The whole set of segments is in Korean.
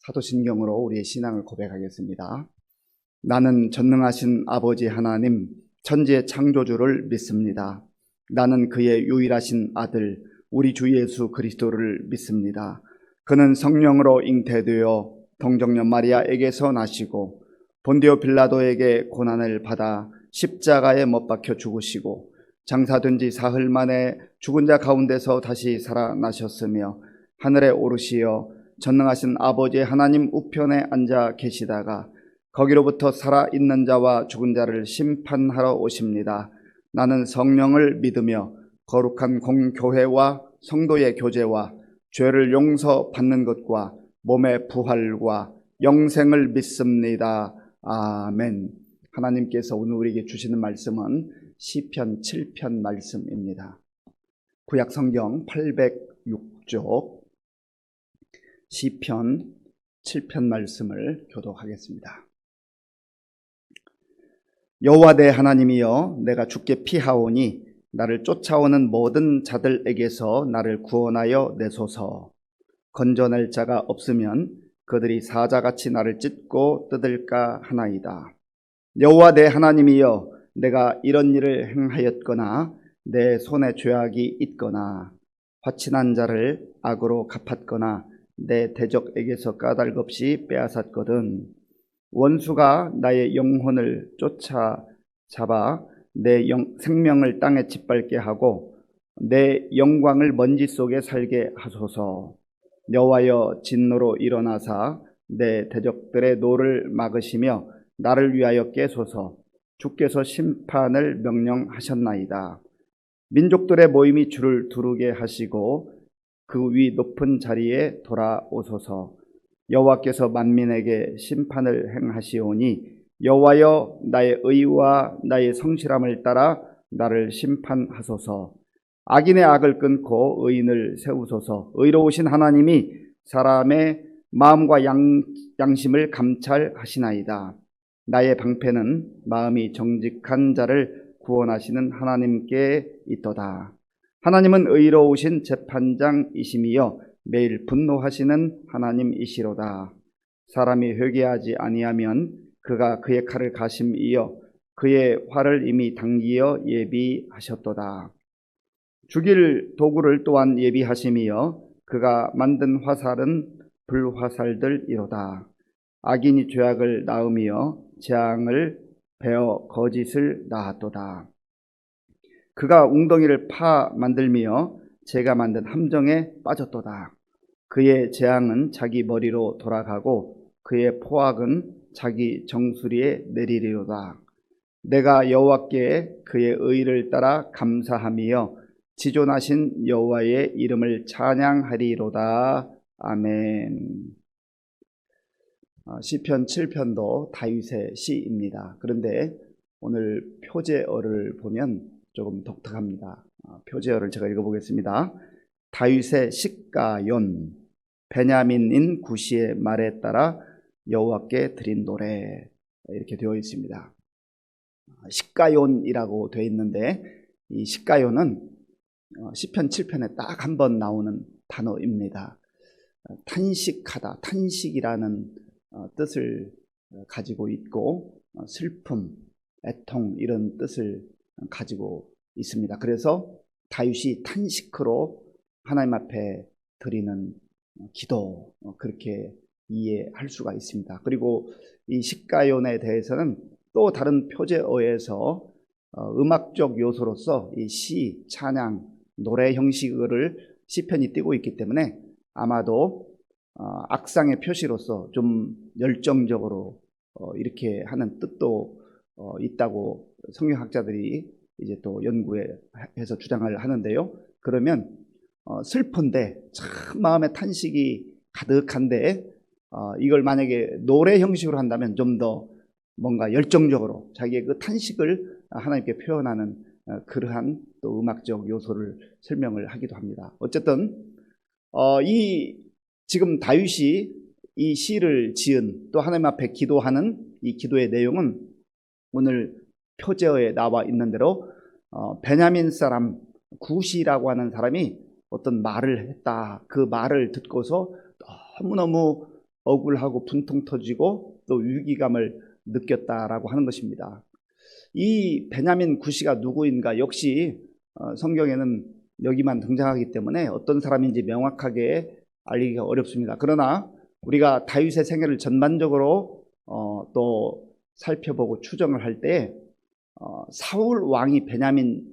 사도신경으로 우리의 신앙을 고백하겠습니다. 나는 전능하신 아버지 하나님, 천지의 창조주를 믿습니다. 나는 그의 유일하신 아들, 우리 주 예수 그리스도를 믿습니다. 그는 성령으로 잉태되어 동정녀 마리아에게서 나시고 본디오 빌라도에게 고난을 받아 십자가에 못 박혀 죽으시고 장사된 지 사흘 만에 죽은 자 가운데서 다시 살아나셨으며 하늘에 오르시어 전능하신 아버지 하나님 우편에 앉아 계시다가 거기로부터 살아있는 자와 죽은 자를 심판하러 오십니다. 나는 성령을 믿으며 거룩한 공교회와 성도의 교제와 죄를 용서받는 것과 몸의 부활과 영생을 믿습니다. 아멘. 하나님께서 오늘 우리에게 주시는 말씀은 시편 7편 말씀입니다. 구약 성경 806쪽 시편 7편 말씀을 교독하겠습니다. 여호와 내 하나님이여, 내가 주께 피하오니 나를 쫓아오는 모든 자들에게서 나를 구원하여 내소서. 건져낼 자가 없으면 그들이 사자같이 나를 찢고 뜯을까 하나이다. 여호와 내 하나님이여, 내가 이런 일을 행하였거나 내 손에 죄악이 있거나 화친한 자를 악으로 갚았거나 내 대적에게서 까닭없이 빼앗았거든. 원수가 나의 영혼을 쫓아잡아 내 생명을 땅에 짓밟게 하고 내 영광을 먼지 속에 살게 하소서. 여호와여, 진노로 일어나사 내 대적들의 노를 막으시며 나를 위하여 깨소서. 주께서 심판을 명령하셨나이다. 민족들의 모임이 주를 두르게 하시고 그 위 높은 자리에 돌아오소서. 여호와께서 만민에게 심판을 행하시오니 여호와여, 나의 의와 나의 성실함을 따라 나를 심판하소서. 악인의 악을 끊고 의인을 세우소서. 의로우신 하나님이 사람의 마음과 양심을 감찰하시나이다. 나의 방패는 마음이 정직한 자를 구원하시는 하나님께 있도다. 하나님은 의로우신 재판장이시며 매일 분노하시는 하나님이시로다. 사람이 회개하지 아니하면 그가 그의 칼을 가심이여 그의 활을 이미 당기어 예비하셨도다. 죽일 도구를 또한 예비하심이여 그가 만든 화살은 불화살들이로다. 악인이 죄악을 낳으며 재앙을 베어 거짓을 낳았도다. 그가 웅덩이를 파 만들며 제가 만든 함정에 빠졌도다. 그의 재앙은 자기 머리로 돌아가고 그의 포악은 자기 정수리에 내리리로다. 내가 여호와께 그의 의를 따라 감사하며 지존하신 여호와의 이름을 찬양하리로다. 아멘. 시편 7편도 다윗의 시입니다. 그런데 오늘 표제어를 보면 조금 독특합니다. 표제어를 제가 읽어보겠습니다. 다윗의 시가yon, 베냐민인 구시의 말에 따라 여호와께 드린 노래, 이렇게 되어 있습니다. 시가용이라고 되어 있는데 이 시가용은 시편 7편에 딱 한 번 나오는 단어입니다. 탄식하다, 탄식이라는 뜻을 가지고 있고 슬픔, 애통 이런 뜻을 가지고 있습니다. 그래서 다윗이 탄식으로 하나님 앞에 드리는 기도, 그렇게 이해할 수가 있습니다. 그리고 이 시가용에 대해서는 또 다른 표제어에서 음악적 요소로서 이 시, 찬양, 노래 형식을 시편이 띠고 있기 때문에 아마도 악상의 표시로서 좀 열정적으로 이렇게 하는 뜻도 있다고 성경학자들이 이제 또 연구해서 주장을 하는데요. 그러면 슬픈데 참 마음에 탄식이 가득한데 이걸 만약에 노래 형식으로 한다면 좀 더 뭔가 열정적으로 자기의 그 탄식을 하나님께 표현하는 그러한 또 음악적 요소를 설명을 하기도 합니다. 어쨌든 이 지금 다윗이 이 시를 지은 또 하나님 앞에 기도하는 이 기도의 내용은 오늘 표제어에 나와 있는 대로 베냐민 사람 구시라고 하는 사람이 어떤 말을 했다. 그 말을 듣고서 너무너무 억울하고 분통 터지고 또 위기감을 느꼈다라고 하는 것입니다. 이 베냐민 구시가 누구인가 역시 성경에는 여기만 등장하기 때문에 어떤 사람인지 명확하게 알리기가 어렵습니다. 그러나 우리가 다윗의 생애를 전반적으로 또 살펴보고 추정을 할 때 사울 왕이 베냐민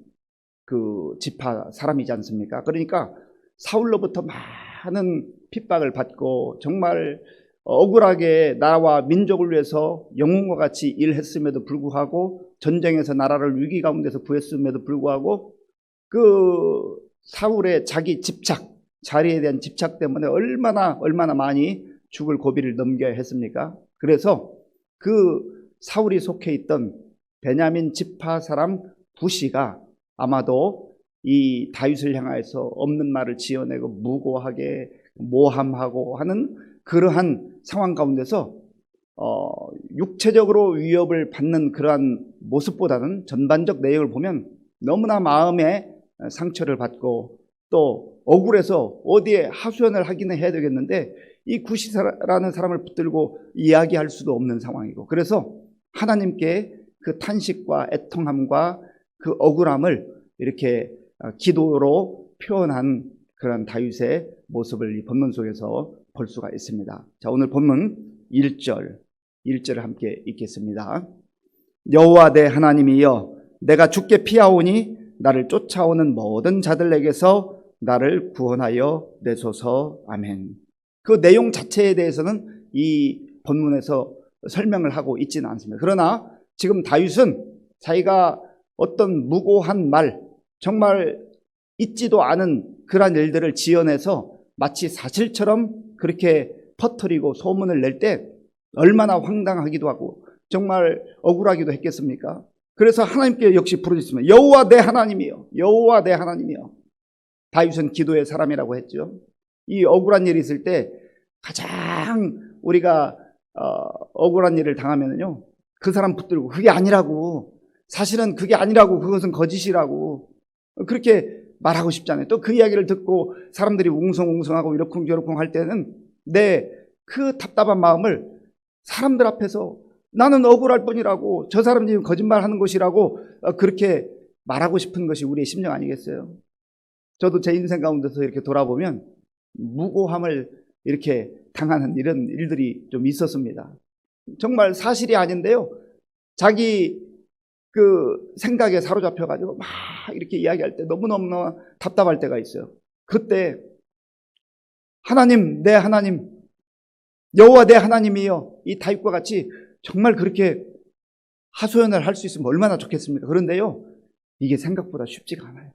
그 지파 사람이지 않습니까? 그러니까 사울로부터 많은 핍박을 받고 정말 억울하게 나라와 민족을 위해서 영웅과 같이 일했음에도 불구하고 전쟁에서 나라를 위기 가운데서 구했음에도 불구하고 그 사울의 자기 집착, 자리에 대한 집착 때문에 얼마나 많이 죽을 고비를 넘겨야 했습니까? 그래서 그 사울이 속해 있던 베냐민 지파 사람 부시가 아마도 이 다윗을 향하여서 없는 말을 지어내고 무고하게 모함하고 하는 그러한 상황 가운데서 육체적으로 위협을 받는 그러한 모습보다는 전반적 내용을 보면 너무나 마음에 상처를 받고 또 억울해서 어디에 하소연을 하기는 해야 되겠는데 이 구시라는 사람을 붙들고 이야기할 수도 없는 상황이고, 그래서 하나님께 그 탄식과 애통함과 그 억울함을 이렇게 기도로 표현한 그런 다윗의 모습을 이 본문 속에서 볼 수가 있습니다. 자, 오늘 본문 1절을 함께 읽겠습니다. 여호와 내 하나님이여, 내가 주께 피하오니 나를 쫓아오는 모든 자들에게서 나를 구원하여 내소서. 아멘. 그 내용 자체에 대해서는 이 본문에서 설명을 하고 있지는 않습니다. 그러나 지금 다윗은 자기가 어떤 무고한 말, 정말 있지도 않은 그러한 일들을 지어내서 마치 사실처럼 그렇게 퍼뜨리고 소문을 낼 때 얼마나 황당하기도 하고 정말 억울하기도 했겠습니까? 그래서 하나님께 역시 부르짖습니다. 여호와 내 하나님이여, 여호와 내 하나님이여. 다윗은 기도의 사람이라고 했죠. 이 억울한 일이 있을 때 가장 우리가 억울한 일을 당하면요, 그 사람 붙들고 그게 아니라고, 사실은 그게 아니라고, 그것은 거짓이라고 그렇게 말하고 싶잖아요. 또 그 이야기를 듣고 사람들이 웅성웅성하고 이러쿵저러쿵 할 때는 내 그 답답한 마음을 사람들 앞에서 나는 억울할 뿐이라고, 저 사람들이 거짓말하는 것이라고 그렇게 말하고 싶은 것이 우리의 심령 아니겠어요? 저도 제 인생 가운데서 이렇게 돌아보면 무고함을 이렇게 당하는 이런 일들이 좀 있었습니다. 정말 사실이 아닌데요, 자기 그 생각에 사로잡혀가지고 막 이렇게 이야기할 때 너무너무 답답할 때가 있어요. 그때 하나님, 내 하나님, 여호와 내 하나님이여, 이 다윗과 같이 정말 그렇게 하소연을 할 수 있으면 얼마나 좋겠습니까? 그런데요, 이게 생각보다 쉽지가 않아요.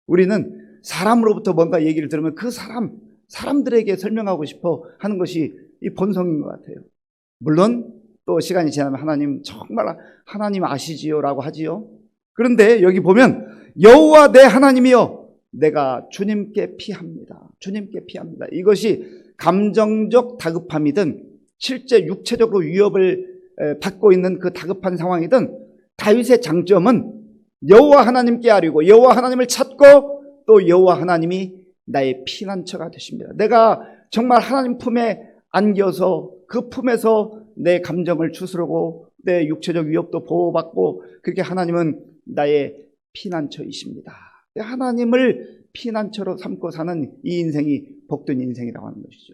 우리는 사람으로부터 뭔가 얘기를 들으면 그 사람들에게 설명하고 싶어 하는 것이 이 본성인 것 같아요. 물론 또 시간이 지나면 하나님, 정말 하나님 아시지요 라고 하지요. 그런데 여기 보면 여호와 내 하나님이여, 내가 주님께 피합니다. 주님께 피합니다. 이것이 감정적 다급함이든 실제 육체적으로 위협을 받고 있는 그 다급한 상황이든 다윗의 장점은 여호와 하나님께 아뢰고 여호와 하나님을 찾고 또 여호와 하나님이 나의 피난처가 되십니다. 내가 정말 하나님 품에 안겨서 그 품에서 내 감정을 추스르고 내 육체적 위협도 보호받고, 그렇게 하나님은 나의 피난처이십니다. 하나님을 피난처로 삼고 사는 이 인생이 복된 인생이라고 하는 것이죠.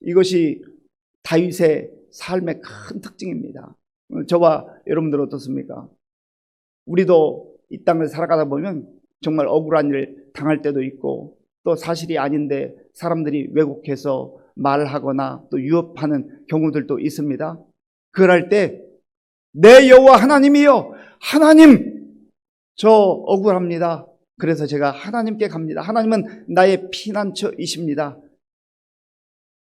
이것이 다윗의 삶의 큰 특징입니다. 저와 여러분들 어떻습니까? 우리도 이 땅을 살아가다 보면 정말 억울한 일 당할 때도 있고, 또 사실이 아닌데 사람들이 왜곡해서 말하거나 또 유업하는 경우들도 있습니다. 그럴 때 내 여호와 하나님이여, 하나님, 저 억울합니다. 그래서 제가 하나님께 갑니다. 하나님은 나의 피난처이십니다.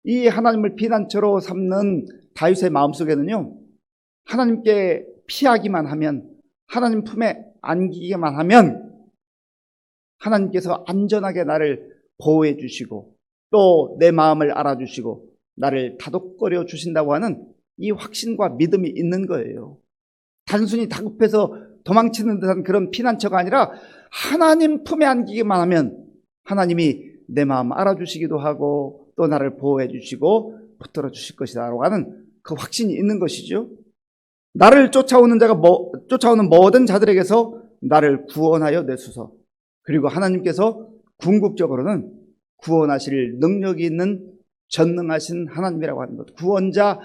이 하나님을 피난처로 삼는 다윗의 마음속에는요, 하나님께 피하기만 하면, 하나님 품에 안기기만 하면 하나님께서 안전하게 나를 보호해 주시고 또 내 마음을 알아주시고 나를 다독거려 주신다고 하는 이 확신과 믿음이 있는 거예요. 단순히 다급해서 도망치는 듯한 그런 피난처가 아니라 하나님 품에 안기기만 하면 하나님이 내 마음 알아주시기도 하고 또 나를 보호해 주시고 붙들어 주실 것이다라고 하는 그 확신이 있는 것이죠. 나를 쫓아오는 모든 자들에게서 나를 구원하여 내소서. 그리고 하나님께서 궁극적으로는 구원하실 능력이 있는 전능하신 하나님이라고 하는 것, 구원자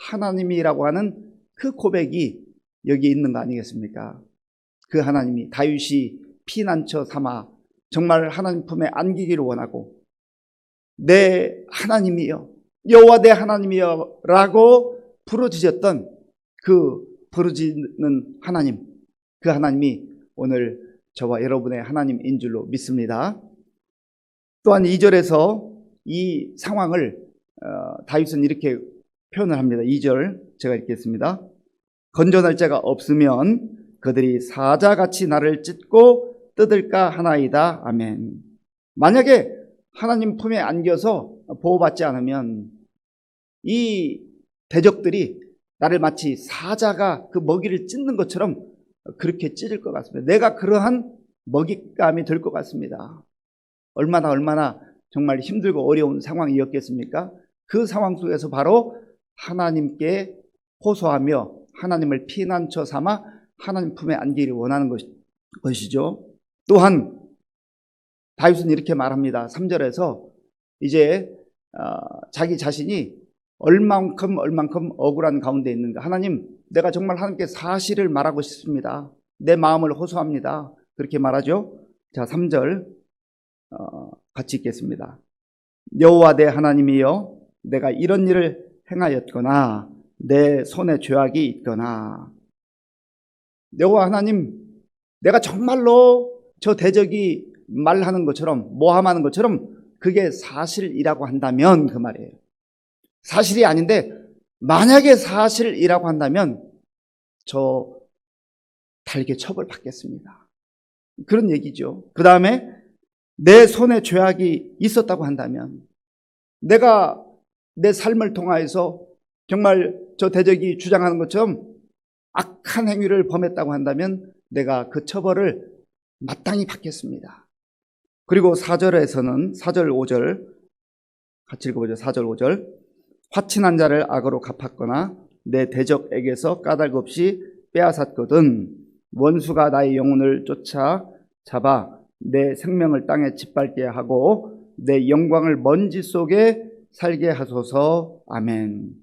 하나님이라고 하는 그 고백이 여기 있는 거 아니겠습니까? 그 하나님이 다윗이 피난처 삼아 정말 하나님 품에 안기기를 원하고 내 하나님이여, 여호와 내 하나님이여 라고 부르짖었던 그 부르짖는 하나님, 그 하나님이 오늘 저와 여러분의 하나님인 줄로 믿습니다. 또한 2절에서 이 상황을 다윗은 이렇게 표현을 합니다. 2절 제가 읽겠습니다. 건져낼 자가 없으면 그들이 사자같이 나를 찢고 뜯을까 하나이다. 아멘. 만약에 하나님 품에 안겨서 보호받지 않으면 이 대적들이 나를 마치 사자가 그 먹이를 찢는 것처럼 그렇게 찢을 것 같습니다. 내가 그러한 먹잇감이 될 것 같습니다. 얼마나 정말 힘들고 어려운 상황이었겠습니까? 그 상황 속에서 바로 하나님께 호소하며 하나님을 피난처 삼아 하나님 품에 안기를 원하는 것이죠. 또한 다윗은 이렇게 말합니다. 3절에서 이제 자기 자신이 얼만큼 억울한 가운데 있는가. 하나님, 내가 정말 하나님께 사실을 말하고 싶습니다. 내 마음을 호소합니다. 그렇게 말하죠. 자, 3절 같이 읽겠습니다. 여호와 내 하나님이여, 내가 이런 일을 행하였거나 내 손에 죄악이 있거나. 여호와 하나님, 내가 정말로 저 대적이 말하는 것처럼, 모함하는 것처럼 그게 사실이라고 한다면, 그 말이에요. 사실이 아닌데 만약에 사실이라고 한다면 저 달게 처벌받겠습니다. 그런 얘기죠. 그 다음에 내 손에 죄악이 있었다고 한다면, 내가 내 삶을 통하여서 정말 저 대적이 주장하는 것처럼 악한 행위를 범했다고 한다면 내가 그 처벌을 마땅히 받겠습니다. 그리고 4절에서는 4절 5절 같이 읽어보죠. 4절 5절. 화친한 자를 악으로 갚았거나 내 대적에게서 까닭 없이 빼앗았거든 원수가 나의 영혼을 쫓아 잡아 내 생명을 땅에 짓밟게 하고 내 영광을 먼지 속에 살게 하소서. 아멘.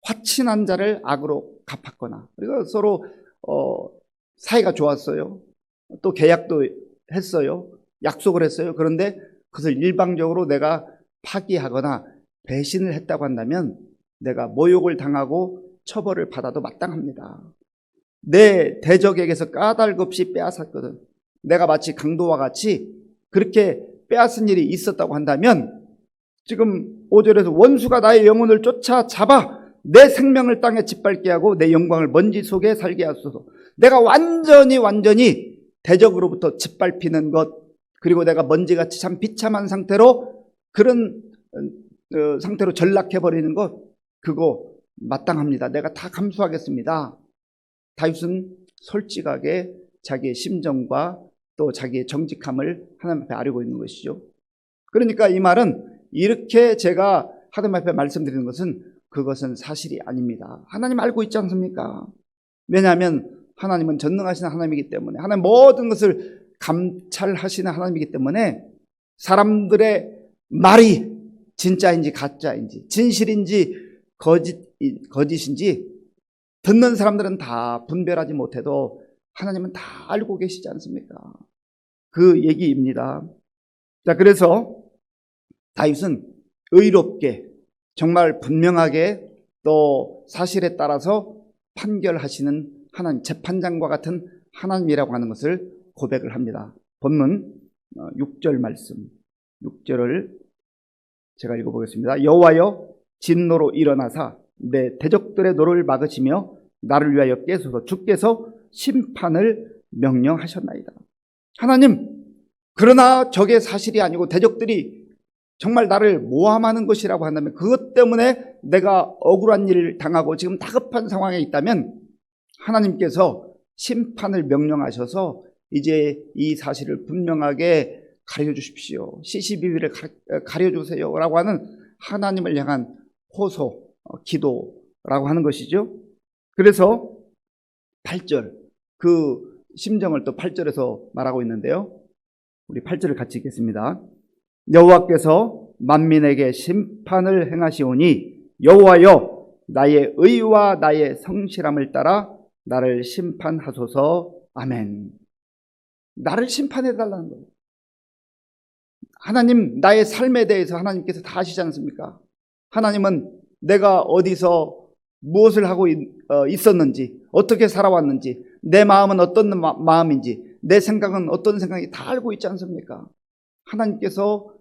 화친한 자를 악으로 갚았거나, 그리고 서로 사이가 좋았어요. 또 계약도 했어요. 약속을 했어요. 그런데 그것을 일방적으로 내가 파기하거나 배신을 했다고 한다면 내가 모욕을 당하고 처벌을 받아도 마땅합니다. 내 대적에게서 까닭 없이 빼앗았거든. 내가 마치 강도와 같이 그렇게 빼앗은 일이 있었다고 한다면 지금 5절에서 원수가 나의 영혼을 쫓아 잡아 내 생명을 땅에 짓밟게 하고 내 영광을 먼지 속에 살게 하소서. 내가 완전히 대적으로부터 짓밟히는 것, 그리고 내가 먼지같이 참 비참한 상태로 그런 상태로 전락해버리는 것, 그거 마땅합니다. 내가 다 감수하겠습니다. 다윗은 솔직하게 자기의 심정과 또 자기의 정직함을 하나님 앞에 아뢰고 있는 것이죠. 그러니까 이 말은 이렇게 제가 하나님 앞에 말씀드리는 것은 그것은 사실이 아닙니다. 하나님 알고 있지 않습니까? 왜냐하면 하나님은 전능하신 하나님이기 때문에, 하나님 모든 것을 감찰하시는 하나님이기 때문에 사람들의 말이 진짜인지 가짜인지, 진실인지 거짓인지 듣는 사람들은 다 분별하지 못해도 하나님은 다 알고 계시지 않습니까? 그 얘기입니다. 자, 그래서 다윗은 의롭게 정말 분명하게 또 사실에 따라서 판결하시는 하나님, 재판장과 같은 하나님이라고 하는 것을 고백을 합니다. 본문 6절 말씀, 6절을 제가 읽어보겠습니다. 여호와여, 진노로 일어나사 내 대적들의 노를 막으시며 나를 위하여 깨소서. 주께서 심판을 명령하셨나이다. 하나님, 그러나 저게 사실이 아니고 대적들이 정말 나를 모함하는 것이라고 한다면, 그것 때문에 내가 억울한 일을 당하고 지금 다급한 상황에 있다면 하나님께서 심판을 명령하셔서 이제 이 사실을 분명하게 가르쳐 주십시오. CCTV를 가르쳐 주세요 라고 하는 하나님을 향한 호소, 기도라고 하는 것이죠. 그래서 8절, 그 심정을 또 8절에서 말하고 있는데요. 우리 8절을 같이 읽겠습니다. 여호와께서 만민에게 심판을 행하시오니 여호와여 나의 의와 나의 성실함을 따라 나를 심판하소서. 아멘. 나를 심판해달라는 거예요. 하나님, 나의 삶에 대해서 하나님께서 다 아시지 않습니까? 하나님은 내가 어디서 무엇을 하고 있었는지, 어떻게 살아왔는지, 내 마음은 어떤 마음인지, 내 생각은 어떤 생각인지 다 알고 있지 않습니까? 하나님께서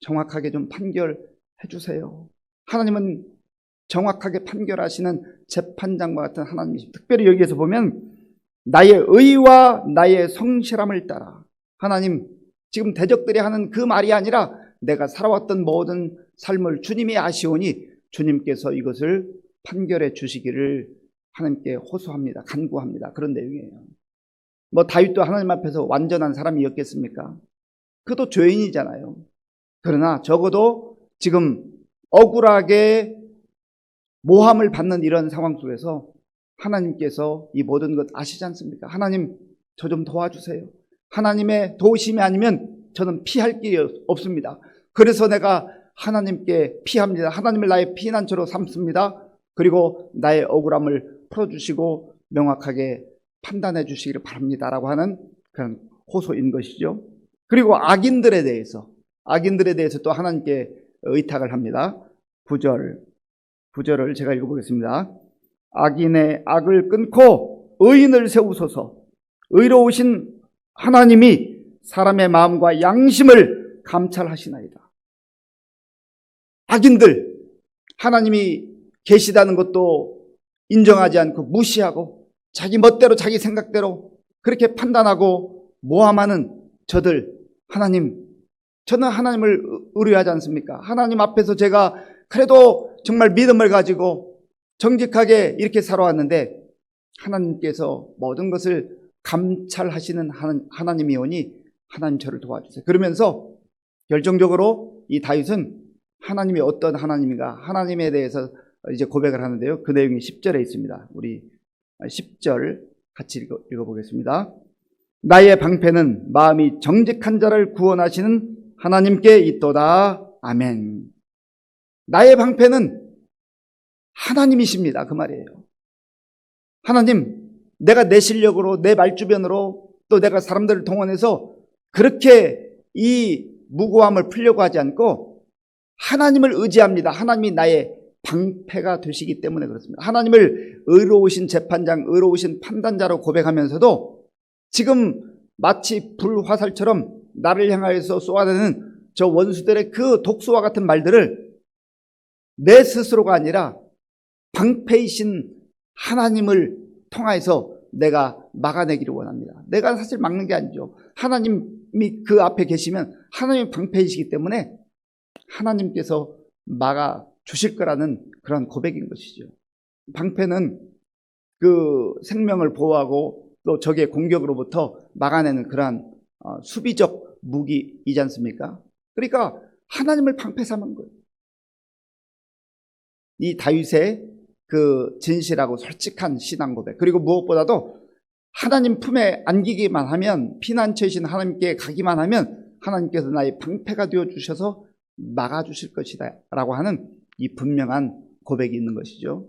정확하게 좀 판결해 주세요. 하나님은 정확하게 판결하시는 재판장과 같은 하나님이십니다. 특별히 여기에서 보면 나의 의와 나의 성실함을 따라, 하나님, 지금 대적들이 하는 그 말이 아니라 내가 살아왔던 모든 삶을 주님이 아시오니 주님께서 이것을 판결해 주시기를 하나님께 호소합니다. 간구합니다. 그런 내용이에요. 뭐 다윗도 하나님 앞에서 완전한 사람이었겠습니까? 그도 죄인이잖아요. 그러나 적어도 지금 억울하게 모함을 받는 이런 상황 속에서 하나님께서 이 모든 것 아시지 않습니까? 하나님, 저 좀 도와주세요. 하나님의 도우심이 아니면 저는 피할 길이 없습니다. 그래서 내가 하나님께 피합니다. 하나님을 나의 피난처로 삼습니다. 그리고 나의 억울함을 풀어주시고 명확하게 판단해 주시기를 바랍니다라고 하는 그런 호소인 것이죠. 그리고 악인들에 대해서 또 하나님께 의탁을 합니다. 9절을 제가 읽어보겠습니다. 악인의 악을 끊고 의인을 세우소서. 의로우신 하나님이 사람의 마음과 양심을 감찰하시나이다. 악인들, 하나님이 계시다는 것도 인정하지 않고 무시하고 자기 멋대로 자기 생각대로 그렇게 판단하고 모함하는 저들, 하나님, 저는 하나님을 의뢰하지 않습니까? 하나님 앞에서 제가 그래도 정말 믿음을 가지고 정직하게 이렇게 살아왔는데 하나님께서 모든 것을 감찰하시는 하나님이오니 하나님 저를 도와주세요. 그러면서 결정적으로 이 다윗은 하나님이 어떤 하나님인가, 하나님에 대해서 이제 고백을 하는데요. 그 내용이 10절에 있습니다. 우리 10절 같이 읽어보겠습니다. 나의 방패는 마음이 정직한 자를 구원하시는 하나님께 있도다. 아멘. 나의 방패는 하나님이십니다. 그 말이에요. 하나님, 내가 내 실력으로, 내 말주변으로, 또 내가 사람들을 동원해서 그렇게 이 무고함을 풀려고 하지 않고 하나님을 의지합니다. 하나님이 나의 방패가 되시기 때문에 그렇습니다. 하나님을 의로우신 재판장, 의로우신 판단자로 고백하면서도 지금 마치 불화살처럼 나를 향하여서 쏘아대는 저 원수들의 그 독소와 같은 말들을 내 스스로가 아니라 방패이신 하나님을 통하여서 내가 막아내기를 원합니다. 내가 사실 막는 게 아니죠. 하나님이 그 앞에 계시면 하나님이 방패이시기 때문에 하나님께서 막아 주실 거라는 그런 고백인 것이죠. 방패는 그 생명을 보호하고 또 적의 공격으로부터 막아내는 그러한 수비적 무기이지 않습니까? 그러니까 하나님을 방패 삼은 거예요. 이 다윗의 그 진실하고 솔직한 신앙 고백, 그리고 무엇보다도 하나님 품에 안기기만 하면, 피난처이신 하나님께 가기만 하면 하나님께서 나의 방패가 되어주셔서 막아주실 것이다 라고 하는 이 분명한 고백이 있는 것이죠.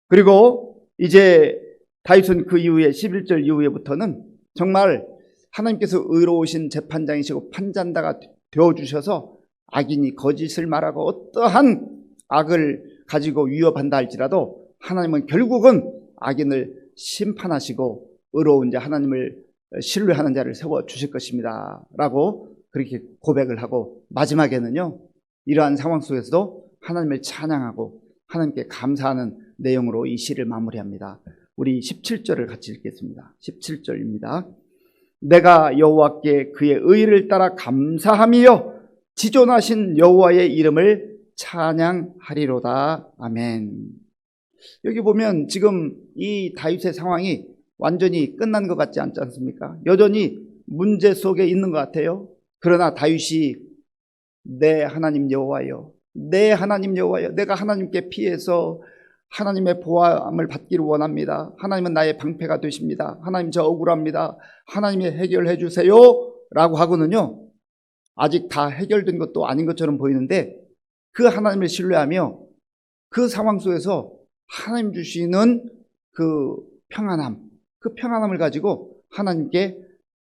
그리고 이제 다윗은 그 이후에 11절 이후에부터는 정말 하나님께서 의로우신 재판장이시고 판단자가 되어주셔서 악인이 거짓을 말하고 어떠한 악을 가지고 위협한다 할지라도 하나님은 결국은 악인을 심판하시고 의로운 자, 하나님을 신뢰하는 자를 세워주실 것입니다 라고 그렇게 고백을 하고, 마지막에는요 이러한 상황 속에서도 하나님을 찬양하고 하나님께 감사하는 내용으로 이 시를 마무리합니다. 우리 17절을 같이 읽겠습니다. 17절입니다. 내가 여호와께 그의 의를 따라 감사하며 지존하신 여호와의 이름을 찬양하리로다. 아멘. 여기 보면 지금 이 다윗의 상황이 완전히 끝난 것 같지 않지 않습니까? 여전히 문제 속에 있는 것 같아요. 그러나 다윗이 내 하나님 여호와여, 내 하나님 여호와여, 내가 하나님께 피해서 하나님의 보호함을 받기를 원합니다. 하나님은 나의 방패가 되십니다. 하나님 저 억울합니다. 하나님이 해결해 주세요 라고 하고는요, 아직 다 해결된 것도 아닌 것처럼 보이는데 그 하나님을 신뢰하며 그 상황 속에서 하나님 주시는 그 평안함을 가지고 하나님께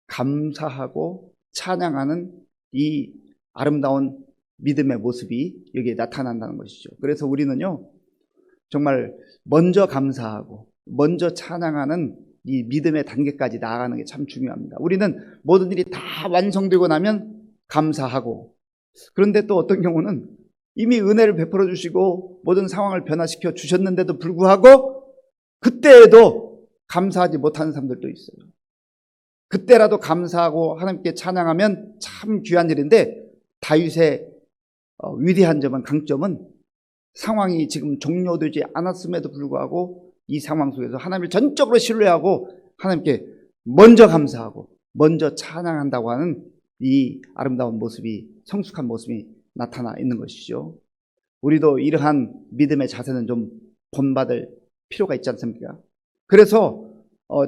감사하고 찬양하는 이 아름다운 믿음의 모습이 여기에 나타난다는 것이죠. 그래서 우리는요, 정말 먼저 감사하고 먼저 찬양하는 이 믿음의 단계까지 나아가는 게 참 중요합니다. 우리는 모든 일이 다 완성되고 나면 감사하고, 그런데 또 어떤 경우는 이미 은혜를 베풀어 주시고 모든 상황을 변화시켜 주셨는데도 불구하고 그때에도 감사하지 못하는 사람들도 있어요. 그때라도 감사하고 하나님께 찬양하면 참 귀한 일인데, 다윗의 위대한 점은, 강점은 상황이 지금 종료되지 않았음에도 불구하고 이 상황 속에서 하나님을 전적으로 신뢰하고 하나님께 먼저 감사하고 먼저 찬양한다고 하는 이 아름다운 모습이, 성숙한 모습이 나타나 있는 것이죠. 우리도 이러한 믿음의 자세는 좀 본받을 필요가 있지 않습니까? 그래서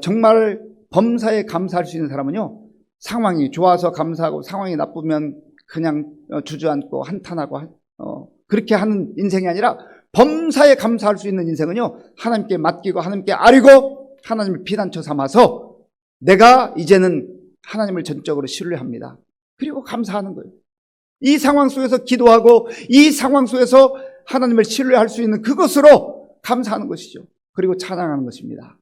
정말 범사에 감사할 수 있는 사람은요, 상황이 좋아서 감사하고 상황이 나쁘면 그냥 주저앉고 한탄하고 그렇게 하는 인생이 아니라, 범사에 감사할 수 있는 인생은요, 하나님께 맡기고 하나님께 아뢰고 하나님을 피난처 삼아서 내가 이제는 하나님을 전적으로 신뢰합니다. 그리고 감사하는 거예요. 이 상황 속에서 기도하고 이 상황 속에서 하나님을 신뢰할 수 있는 그것으로 감사하는 것이죠. 그리고 찬양하는 것입니다.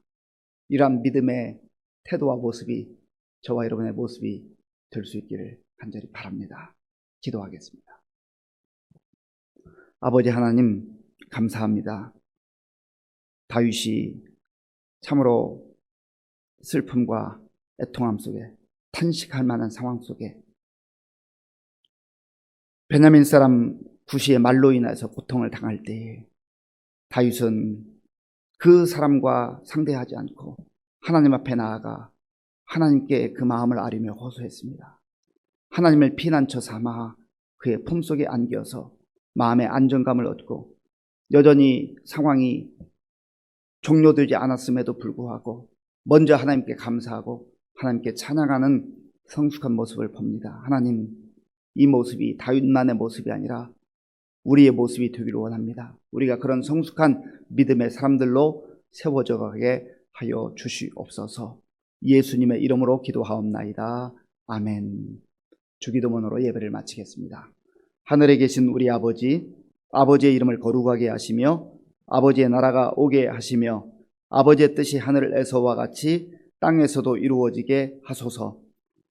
이러한 믿음의 태도와 모습이 저와 여러분의 모습이 될 수 있기를 간절히 바랍니다. 기도하겠습니다. 아버지 하나님, 감사합니다. 다윗이 참으로 슬픔과 애통함 속에, 탄식할 만한 상황 속에 베냐민 사람 구시의 말로 인해서 고통을 당할 때에 다윗은 그 사람과 상대하지 않고 하나님 앞에 나아가 하나님께 그 마음을 아뢰며 호소했습니다. 하나님을 피난처 삼아 그의 품속에 안겨서 마음의 안정감을 얻고, 여전히 상황이 종료되지 않았음에도 불구하고 먼저 하나님께 감사하고 하나님께 찬양하는 성숙한 모습을 봅니다. 하나님, 이 모습이 다윗만의 모습이 아니라 우리의 모습이 되기를 원합니다. 우리가 그런 성숙한 믿음의 사람들로 세워져 가게 하여 주시옵소서. 예수님의 이름으로 기도하옵나이다. 아멘. 주기도문으로 예배를 마치겠습니다. 하늘에 계신 우리 아버지, 아버지의 이름을 거룩하게 하시며 아버지의 나라가 오게 하시며 아버지의 뜻이 하늘에서와 같이 땅에서도 이루어지게 하소서.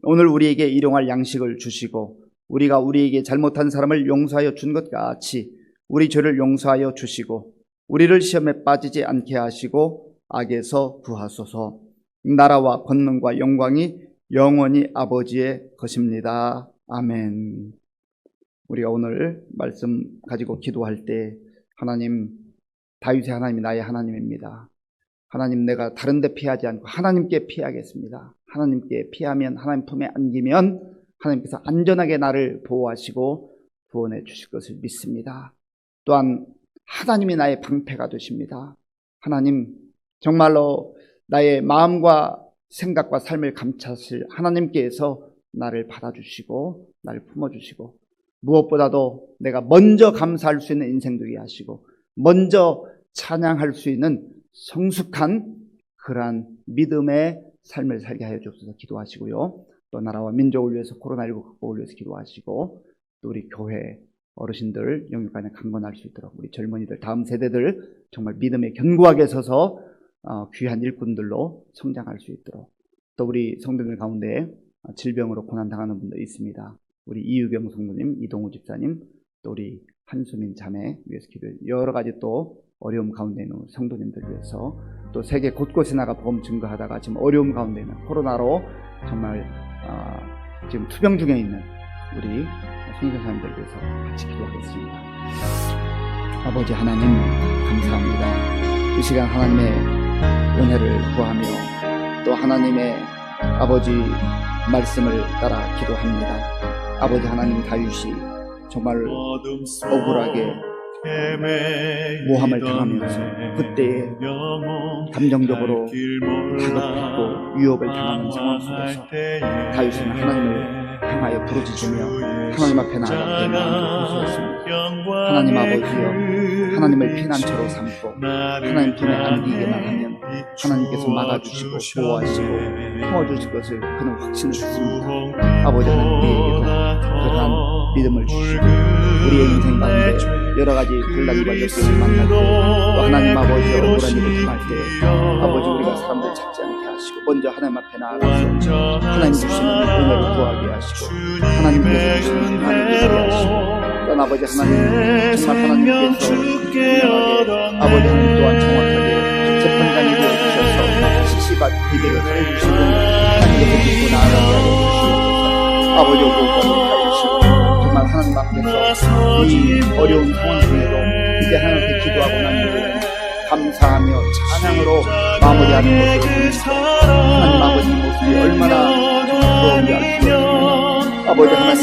오늘 우리에게 일용할 양식을 주시고 우리가 우리에게 잘못한 사람을 용서하여 준 것 같이 우리 죄를 용서하여 주시고 우리를 시험에 빠지지 않게 하시고 악에서 구하소서. 나라와 권능과 영광이 영원히 아버지의 것입니다. 아멘. 우리가 오늘 말씀 가지고 기도할 때, 하나님, 다윗의 하나님이 나의 하나님입니다. 하나님, 내가 다른 데 피하지 않고 하나님께 피하겠습니다. 하나님께 피하면, 하나님 품에 안기면 하나님께서 안전하게 나를 보호하시고 구원해 주실 것을 믿습니다. 또한 하나님이 나의 방패가 되십니다. 하나님, 정말로 나의 마음과 생각과 삶을 감찰하실 하나님께서 나를 받아주시고 나를 품어주시고, 무엇보다도 내가 먼저 감사할 수 있는 인생 되게 하시고 먼저 찬양할 수 있는 성숙한 그러한 믿음의 삶을 살게 하여 주옵소서. 기도하시고요. 또 나라와 민족을 위해서, 코로나19 극복을 위해서 기도하시고, 또 우리 교회 어르신들 영육간에 강건할 수 있도록, 우리 젊은이들, 다음 세대들 정말 믿음에 견고하게 서서 귀한 일꾼들로 성장할 수 있도록, 또 우리 성도들 가운데 질병으로 고난당하는 분도 있습니다. 우리 이유경 성도님, 이동우 집사님, 또 우리 한수민 자매 위해서 기도해, 여러 가지 또 어려움 가운데 있는 성도님들 위해서, 또 세계 곳곳에 나가 복음 증거하다가 지금 어려움 가운데 있는, 코로나로 정말 지금 투병 중에 있는 우리 선교사님들 위해서 같이 기도하겠습니다. 아버지 하나님, 감사합니다. 이 시간 하나님의 은혜를 구하며 또 하나님의 아버지 말씀을 따라 기도합니다. 아버지 하나님, 다윗이 정말 억울하게 모함을 당하면서 그때에 감정적으로 다급하고 위협을 당하는 상황 속에서 다윗은 하나님을 향하여 부르짖으며 하나님 앞에 나아가 마음을 호소했습니다. 하나님 아버지여, 하나님을 피난처로 삼고 하나님 편에 안기기만 하면 하나님께서 막아주시고 보호하시고 품어주실 것을 그는 확신을 했습니다. 아버지 하나님, 우리에게도 그러한 믿음을 주시고 우리의 인생 가운데 여러 가지 불난과 역경을 만날 때 또 하나님 아버지의 억울한 일을 당할 때 아버지 우리가 사람들 찾지 않게 하시고 먼저 하나님 앞에 나아가서 하나님 주시는 은혜를 구하게 하시고 하나님께서 주시는 평안을 누리게 하시고 또 아버지 하나님 정말 하나님께서 분명하게 아버지 하나님 또한 정확하게 재판장이 되어주셔서 시시가 대대로 해주시고 하나님께서 믿고 나아가게 하여 주시옵소서. 아버지 오고 하시고 정말 하나님 앞에서 이 어려운 상황 중에도 이제 하나님께 기도하고 난 이후에 감사하며 찬양으로 마무리하는 것을 보면서 하나님 아버지 모습이 얼마나 부러운지 알 수 없습니다. 아버지 하나님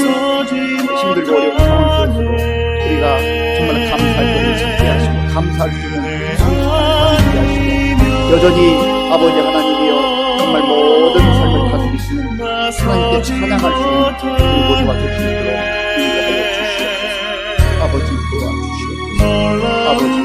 힘들고 어려운 상황 속에서도 우리가 정말 감사할 것을 찾게 하시고 감사할 수 있는 성숙한 삶을 하시고 여전히 아버지 하나님이여 정말 모든 삶을 다스리시는 하나님께 찬양할 수 있는 그 모습과 그 힘으로 인도하여 주시옵소서. 아버지 도와주시옵소서. 아버지